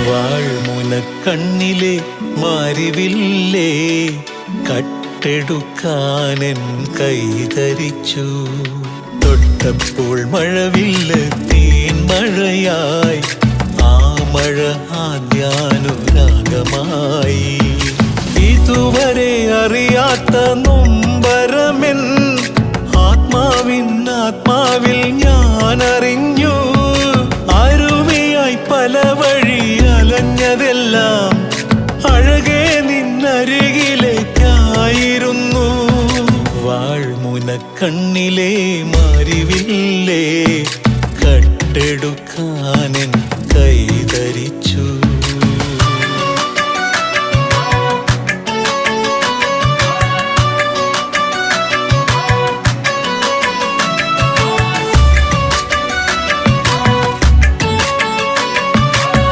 വാൾമുനക്കണ്ണിലെ മാരിവില്ലേ കട്ടെടുക്കാനെൻ കൈതരിച്ചു. തൊട്ടപ്പോൾ മഴവില്ല് തേൻമഴയായി, ആ മഴ ആദ്യാനുരാഗമായി. ഇതുവരെ അറിയാത്ത നൊമ്പരമെൻ ആത്മാവിൽ ഞാൻ അറിഞ്ഞു. അരുവിയായി പല വഴി അലഞ്ഞതെല്ലാം അഴകേ നിന്നരികിലേക്കായിരുന്നു. വാൾമുനക്കണ്ണിലെ മാരിവില്ലേ കട്ടെടുക്കാനെൻ കൈതരിച്ചു.